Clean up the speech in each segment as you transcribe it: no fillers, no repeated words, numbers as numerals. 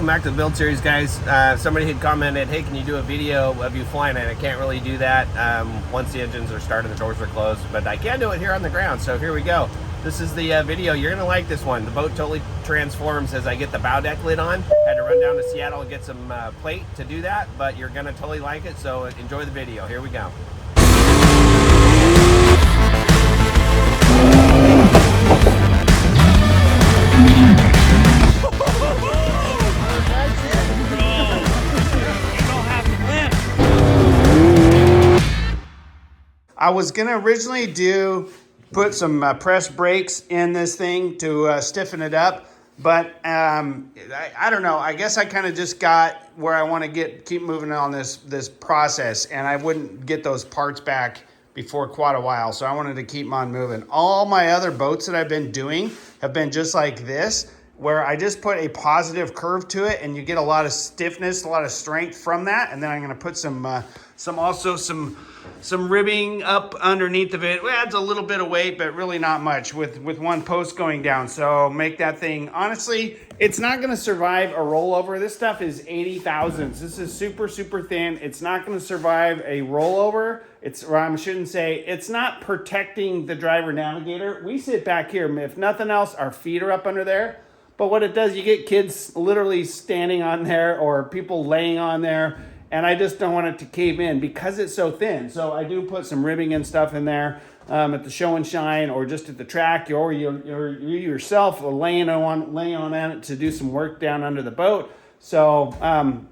welcome back to the build series, guys. Somebody had commented, hey, can you do a video of you flying it? I can't really do that once the engines are started, the doors are closed, but I can do it here on the ground. So here we go. This is the video. You're gonna like this one. The boat totally transforms as I get the bow deck lid on. Had to run down to Seattle and get some plate to do that, but you're gonna totally like it, so enjoy the video. Here we go. I was gonna originally put some press brakes in this thing to stiffen it up, but I don't know. I guess I kind of just got where I want to keep moving on this process, and I wouldn't get those parts back before quite a while, so I wanted to keep on moving. All my other boats that I've been doing have been just like this, where I just put a positive curve to it, and you get a lot of stiffness, a lot of strength from that, and then I'm gonna put some ribbing up underneath of it. It adds a little bit of weight, but really not much with one post going down. So make that thing, honestly, it's not gonna survive a rollover. This stuff is 80 thousandths. This is super, super thin. It's not gonna survive a rollover. It's not protecting the driver navigator. We sit back here, if nothing else, our feet are up under there. But what it does, you get kids literally standing on there or people laying on there, and I just don't want it to cave in because it's so thin. So I do put some ribbing and stuff in there at the show and shine, or just at the track, or you yourself laying on it to do some work down under the boat. So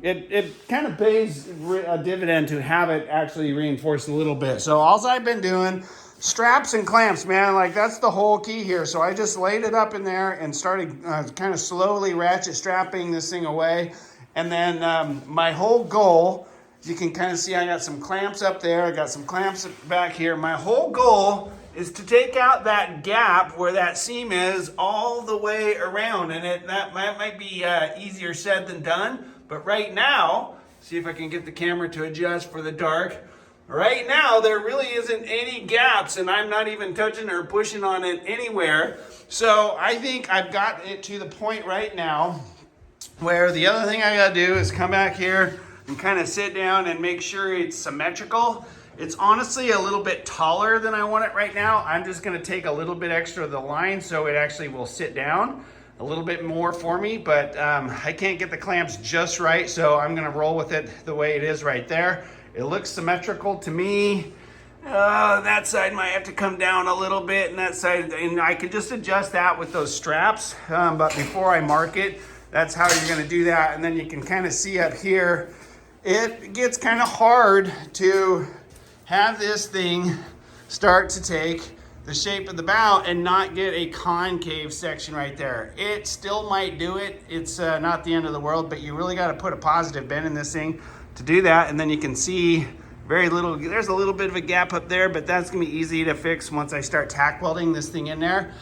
it kind of pays a dividend to have it actually reinforced a little bit. So all I've been doing, straps and clamps, man, like that's the whole key here. So I just laid it up in there and started kind of slowly ratchet strapping this thing away. And then my whole goal, you can kind of see I got some clamps up there. I got some clamps back here. My whole goal is to take out that gap where that seam is all the way around. And that might be easier said than done. But right now, see if I can get the camera to adjust for the dark. Right now, there really isn't any gaps, and I'm not even touching or pushing on it anywhere. So I think I've got it to the point right now where the other thing I gotta do is come back here and kind of sit down and make sure it's symmetrical. It's honestly a little bit taller than I want it right now. I'm just gonna take a little bit extra of the line so it actually will sit down a little bit more for me, but I can't get the clamps just right, so I'm gonna roll with it the way it is right there. It looks symmetrical to me. That side might have to come down a little bit, and that side, and I can just adjust that with those straps, but before I mark it, that's how you're gonna do that. And then you can kind of see up here, it gets kind of hard to have this thing start to take the shape of the bow and not get a concave section right there. It still might do it. It's not the end of the world, but you really gotta put a positive bend in this thing to do that. And then you can see there's a little bit of a gap up there, but that's gonna be easy to fix once I start tack welding this thing in there.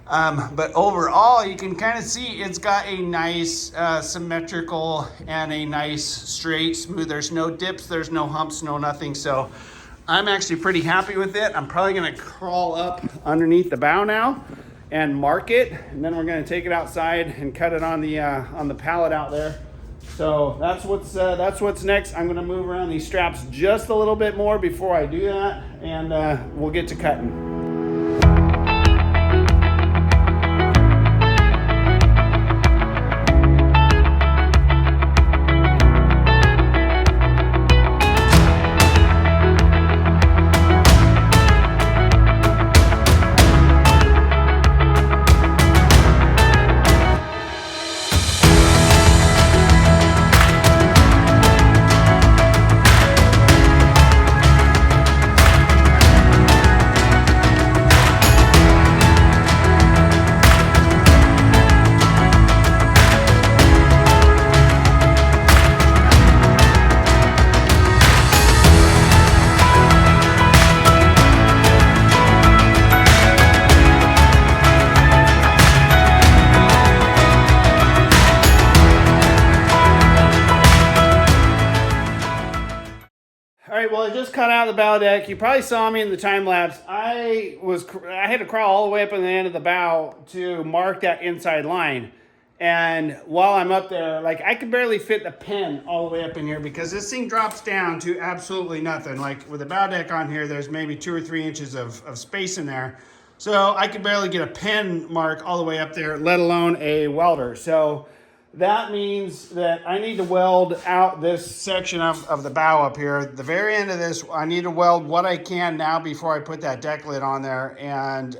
But overall, you can kind of see it's got a nice symmetrical and a nice straight, smooth. There's no dips, there's no humps, no nothing. So I'm actually pretty happy with it. I'm probably gonna crawl up underneath the bow now and mark it, and then we're gonna take it outside and cut it on the pallet out there. So that's what's next. I'm gonna move around these straps just a little bit more before I do that, and we'll get to cutting. Well, I just cut out the bow deck. You probably saw me in the time lapse. I had to crawl all the way up on the end of the bow to mark that inside line. And while I'm up there, like I could barely fit the pen all the way up in here because this thing drops down to absolutely nothing. Like with the bow deck on here, there's maybe 2 or 3 inches of space in there. So I could barely get a pen mark all the way up there, let alone a welder. So that means that I need to weld out this section of the bow up here. At the very end of this, I need to weld what I can now before I put that deck lid on there. And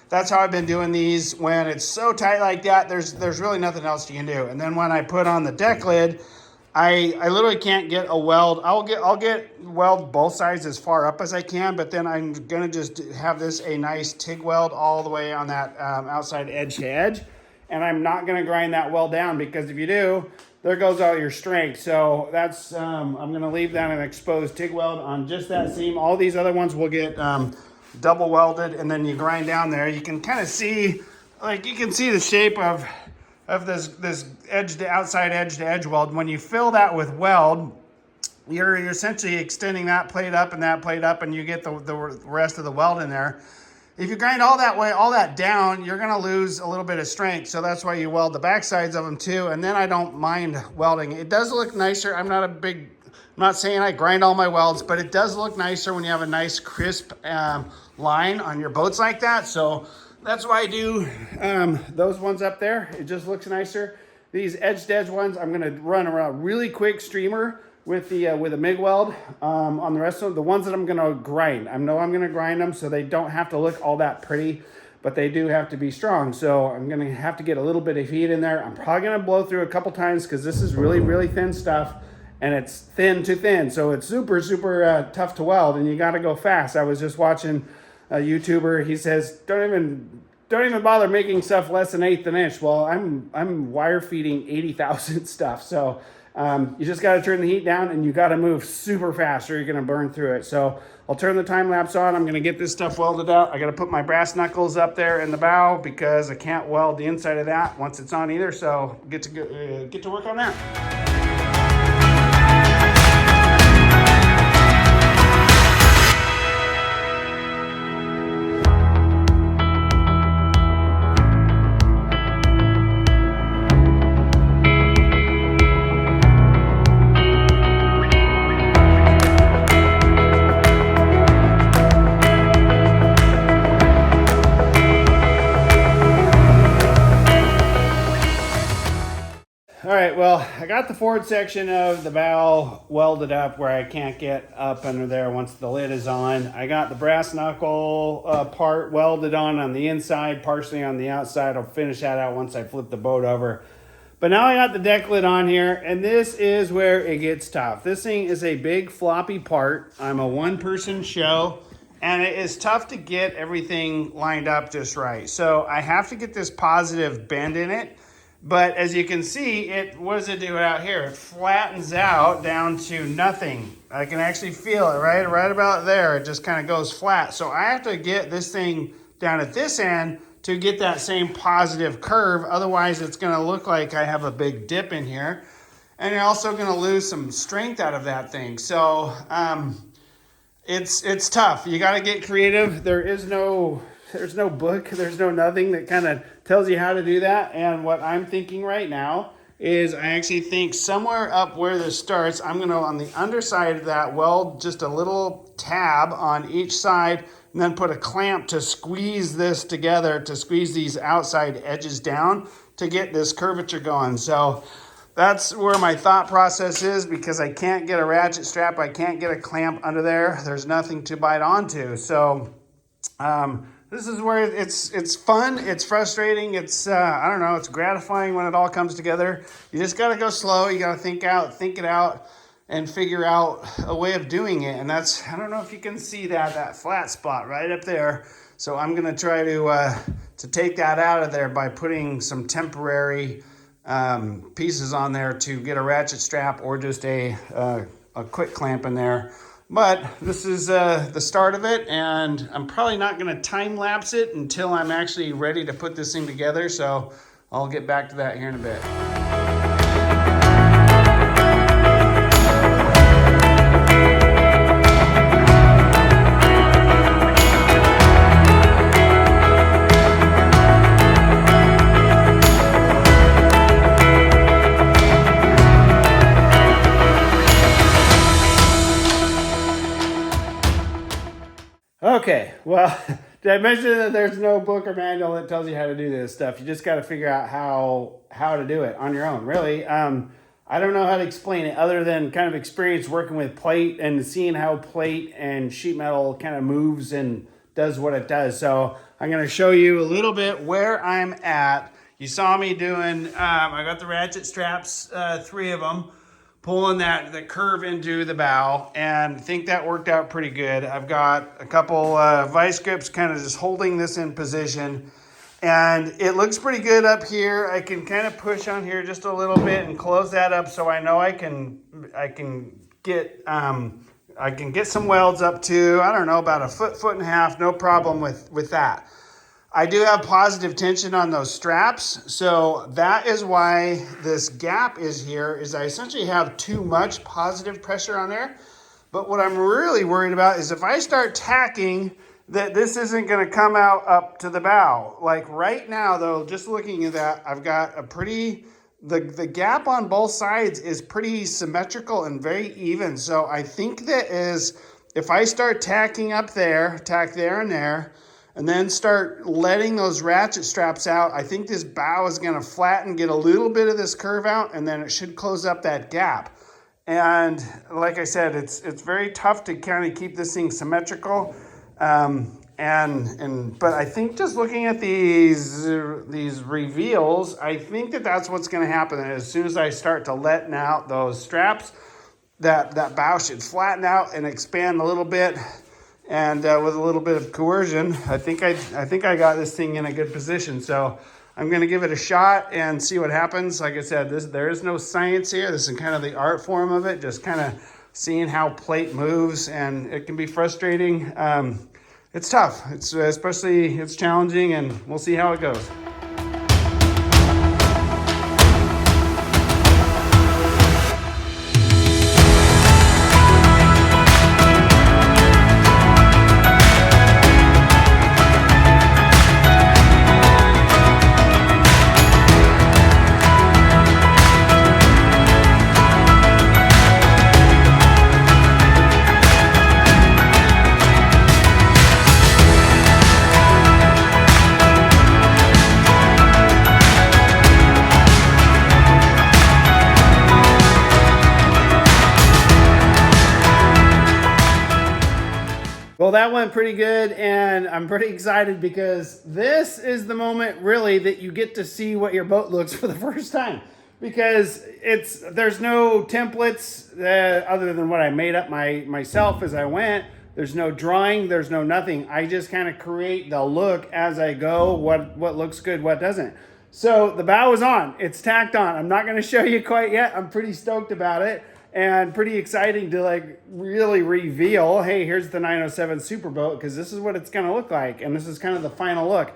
that's how I've been doing these. When it's so tight like that, there's really nothing else you can do. And then when I put on the deck lid, I literally can't get a weld. I'll get weld both sides as far up as I can, but then I'm gonna just have this a nice TIG weld all the way on that outside edge to edge. And I'm not going to grind that well down, because if you do, there goes all your strength. So that's, I'm going to leave that an exposed TIG weld on just that seam. All these other ones will get double welded, and then you grind down there. You can kind of see, like you can see the shape of this edge to outside edge to edge weld. When you fill that with weld, you're essentially extending that plate up and that plate up, and you get the rest of the weld in there. If you grind all that way, all that down, you're gonna lose a little bit of strength. So that's why you weld the back sides of them too. And then I don't mind welding. It does look nicer. I'm not saying I grind all my welds, but it does look nicer when you have a nice crisp line on your boats like that. So that's why I do those ones up there. It just looks nicer. These edge to edge ones, I'm gonna run around really quick streamer with a MIG weld on the rest of them. The ones that I'm gonna grind, I know I'm gonna grind them so they don't have to look all that pretty, but they do have to be strong. So I'm gonna have to get a little bit of heat in there. I'm probably gonna blow through a couple times because this is really, really thin stuff, and it's thin to thin. So it's super, super tough to weld, and you gotta go fast. I was just watching a YouTuber. He says, don't even bother making stuff less than 1/8 inch. Well, I'm wire feeding 80,000 stuff. So you just got to turn the heat down, and you got to move super fast or you're going to burn through it. So I'll turn the time lapse on. I'm going to get this stuff welded out. I got to put my brass knuckles up there in the bow because I can't weld the inside of that once it's on either. So get to work on that. All right, well, I got the forward section of the bow welded up where I can't get up under there once the lid is on. I got the brass knuckle part welded on the inside, partially on the outside. I'll finish that out once I flip the boat over. But now I got the deck lid on here, and this is where it gets tough. This thing is a big floppy part. I'm a one-person show, and it is tough to get everything lined up just right. So I have to get this positive bend in it. But as you can see, what does it do out here? It flattens out down to nothing. I can actually feel it right about there. It just kind of goes flat. So I have to get this thing down at this end to get that same positive curve. Otherwise, it's going to look like I have a big dip in here. And you're also going to lose some strength out of that thing. So it's tough. You got to get creative. There's no book, there's no nothing that kind of tells you how to do that. And what I'm thinking right now is I actually think somewhere up where this starts, I'm going to, on the underside of that, weld just a little tab on each side, and then put a clamp to squeeze this together, to squeeze these outside edges down to get this curvature going. So that's where my thought process is, because I can't get a ratchet strap, I can't get a clamp under there. There's nothing to bite onto. So this is where it's fun, it's frustrating, it's I don't know, it's gratifying when it all comes together. You just got to go slow, you got to think it out, and figure out a way of doing it. And that's, I don't know if you can see that flat spot right up there. So I'm going to try to take that out of there by putting some temporary pieces on there to get a ratchet strap, or just a quick clamp in there. But this is the start of it, and I'm probably not going to time lapse it until I'm actually ready to put this thing together. So I'll get back to that here in a bit. Okay, well, did I mention that there's no book or manual that tells you how to do this stuff? You just got to figure out how to do it on your own, really. I don't know how to explain it other than kind of experience working with plate and seeing how plate and sheet metal kind of moves and does what it does. So I'm going to show you a little bit where I'm at. You saw me doing, I got the ratchet straps, 3 of them, pulling the curve into the bow, and I think that worked out pretty good. I've got a couple vice grips kind of just holding this in position, and it looks pretty good up here. I can kind of push on here just a little bit and close that up, so I know I can get some welds up to, I don't know, about a foot and a half, no problem with that. I do have positive tension on those straps, so that is why this gap is here, is I essentially have too much positive pressure on there. But what I'm really worried about is if I start tacking, that this isn't gonna come out up to the bow. Like right now though, just looking at that, I've got a pretty, the gap on both sides is pretty symmetrical and very even. So I think that is, if I start tacking up there, tack there and there, and then start letting those ratchet straps out, I think this bow is gonna flatten, get a little bit of this curve out, and then it should close up that gap. And like I said, it's very tough to kind of keep this thing symmetrical. But I think just looking at these reveals, I think that's what's gonna happen. And as soon as I start to let out those straps, that bow should flatten out and expand a little bit. And with a little bit of coercion, I think I got this thing in a good position. So I'm going to give it a shot and see what happens. Like I said, there is no science here. This is kind of the art form of it, just kind of seeing how plate moves, and it can be frustrating. It's tough. It's challenging, and we'll see how it goes. Well, that went pretty good, and I'm pretty excited because this is the moment really that you get to see what your boat looks for the first time, because there's no templates other than what I made up myself as I went. There's no drawing, there's no nothing. I just kind of create the look as I go, what looks good, what doesn't. So the bow is on, it's tacked on. I'm not going to show you quite yet. I'm pretty stoked about it. And pretty exciting to like really reveal, hey, here's the 907 Superboat, because this is what it's going to look like. And this is kind of the final look.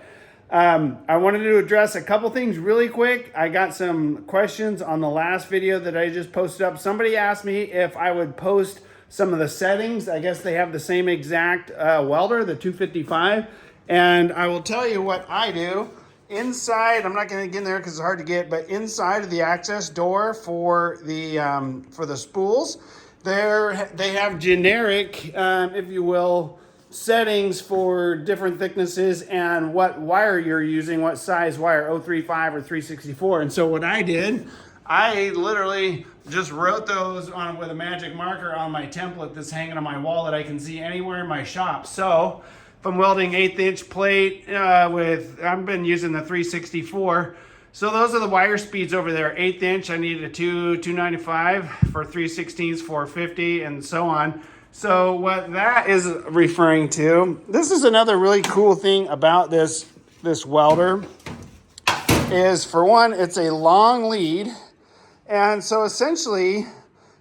I wanted to address a couple things really quick. I got some questions on the last video that I just posted up. Somebody asked me if I would post some of the settings. I guess they have the same exact welder, the 255. And I will tell you what I do. Inside, I'm not going to get in there because it's hard to get, but inside of the access door for the spools, they have generic, if you will, settings for different thicknesses and what wire you're using, what size wire, 035 or 364. And so what I did, I literally just wrote those on with a magic marker on my template that's hanging on my wall that I can see anywhere in my shop. So if I'm welding 1/8 inch plate I've been using the 364. So those are the wire speeds over there. 1/8 inch, I need a 295 for 3/16, 450, and so on. So what that is referring to, this is another really cool thing about this welder, is for one, it's a long lead. And so essentially,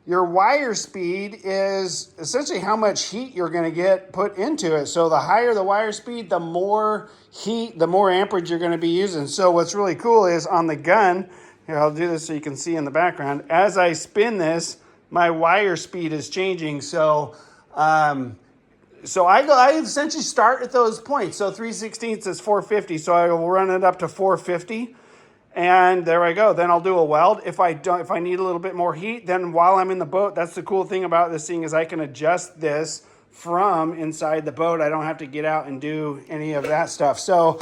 your wire speed is essentially how much heat you're going to get put into it. So the higher the wire speed, the more heat, the more amperage you're going to be using. So what's really cool is on the gun, here I'll do this so you can see in the background, as I spin this, my wire speed is changing. So I essentially start at those points. So 3/16 is 450, so I will run it up to 450. And there I go. Then I'll do a weld. If I need a little bit more heat, then while I'm in the boat, that's the cool thing about this thing, is I can adjust this from inside the boat. I don't have to get out and do any of that stuff. So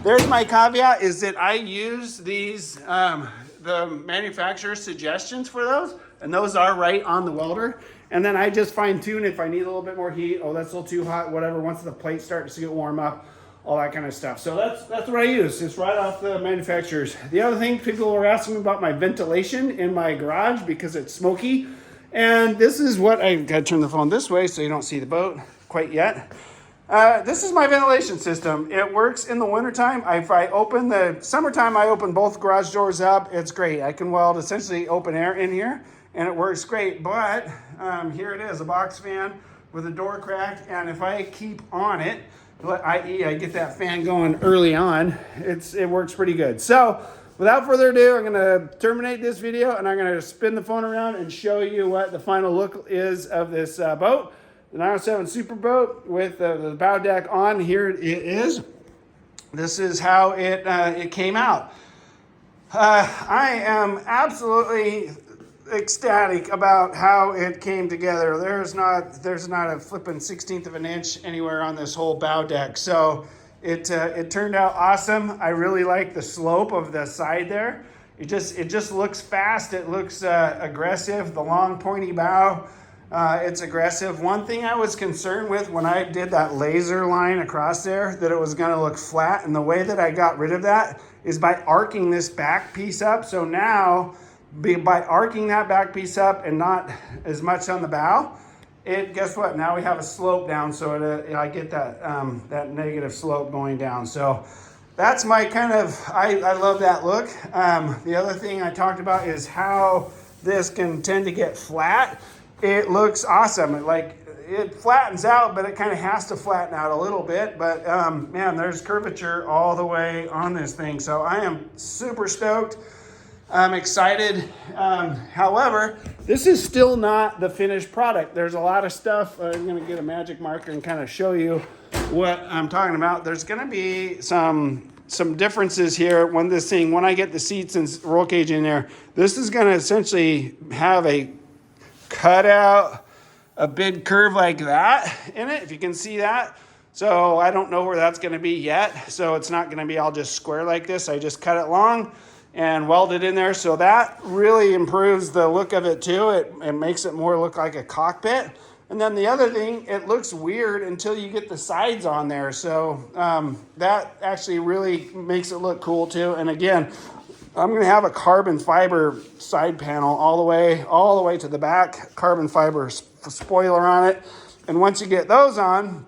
there's my caveat, is that I use these, the manufacturer's suggestions for those, and those are right on the welder. And then I just fine tune if I need a little bit more heat. Oh, that's a little too hot, whatever. Once the plate starts to get warm up, all that kind of stuff. So that's what I use. It's right off the manufacturers. The other thing, people were asking me about my ventilation in my garage because it's smoky. And this is what, I gotta turn the phone this way so you don't see the boat quite yet. This is my ventilation system. It works in the wintertime. If I open the summertime, I open both garage doors up. It's great. I can weld essentially open air in here and it works great. But here it is, a box fan with a door crack. And if I keep on it, i.e. I get that fan going early on, it works pretty good. So without further ado, I'm gonna terminate this video and I'm gonna spin the phone around and show you what the final look is of this boat. The 907 Super Boat with the bow deck on. Here it is. This is how it came out. I am absolutely ecstatic about how it came together. There's not a flipping 16th of an inch anywhere on this whole bow deck. So it turned out awesome. I really like the slope of the side there. It just looks fast. It looks aggressive. The long pointy bow, it's aggressive. One thing I was concerned with when I did that laser line across there, that it was going to look flat, and the way that I got rid of that is by arcing this back piece up. So now, by arcing that back piece up and not as much on the bow, guess what? Now we have a slope down, so I get that that negative slope going down. So that's my kind of, I love that look. The other thing I talked about is how this can tend to get flat. It looks awesome. It flattens out, but it kind of has to flatten out a little bit. But man, there's curvature all the way on this thing. So I am super stoked. I'm excited. However, this is still not the finished product. There's a lot of stuff. I'm going to get a magic marker and kind of show you what I'm talking about. There's going to be some differences here when I get the seats and roll cage in there. This is going to essentially have a cutout, a big curve like that in it, if you can see that. So I don't know where that's going to be yet. So it's not going to be all just square like this. I just cut it long and weld it in there. So that really improves the look of it too. It makes it more look like a cockpit. And then the other thing, it looks weird until you get the sides on there. So that actually really makes it look cool too. And again, I'm going to have a carbon fiber side panel all the way to the back, carbon fiber spoiler on it. And once you get those on,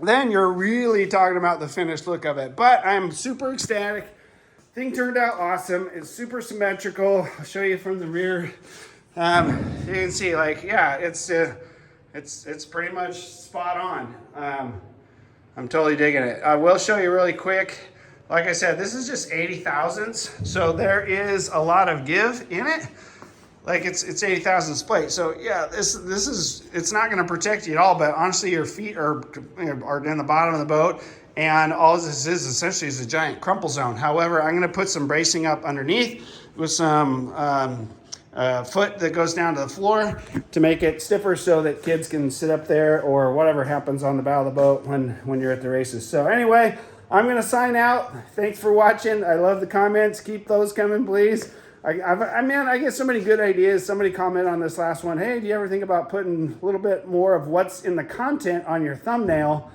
then you're really talking about the finished look of it. But I'm super ecstatic. Thing turned out awesome. It's super symmetrical. I'll show you from the rear. You can see, yeah, it's pretty much spot on. I'm totally digging it. I will show you really quick. Like I said, this is just 80 thousandths, so there is a lot of give in it. Like it's 80 thousandths plate. So yeah, this is, it's not going to protect you at all. But honestly, your feet are in the bottom of the boat. And all this is essentially is a giant crumple zone. However, I'm going to put some bracing up underneath with some foot that goes down to the floor to make it stiffer so that kids can sit up there or whatever happens on the bow of the boat when you're at the races. So anyway, I'm going to sign out. Thanks for watching. I love the comments. Keep those coming, please. I get so many good ideas. Somebody commented on this last one. Hey, do you ever think about putting a little bit more of what's in the content on your thumbnail?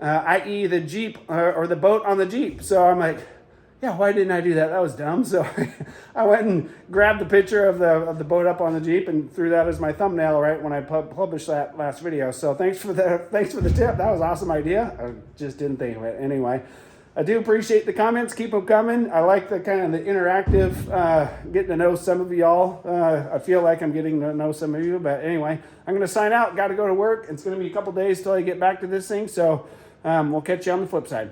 I.e. the Jeep or the boat on the Jeep. So I'm like, yeah, why didn't I do that? That was dumb. So I went and grabbed the picture of the boat up on the Jeep and threw that as my thumbnail right when I published that last video. So thanks for the tip. That was an awesome idea. I just didn't think of it. Anyway, I do appreciate the comments. Keep them coming. I like the kind of the interactive, getting to know some of y'all. I feel like I'm getting to know some of you. But anyway, I'm going to sign out. Got to go to work. It's going to be a couple days till I get back to this thing. So we'll catch you on the flip side.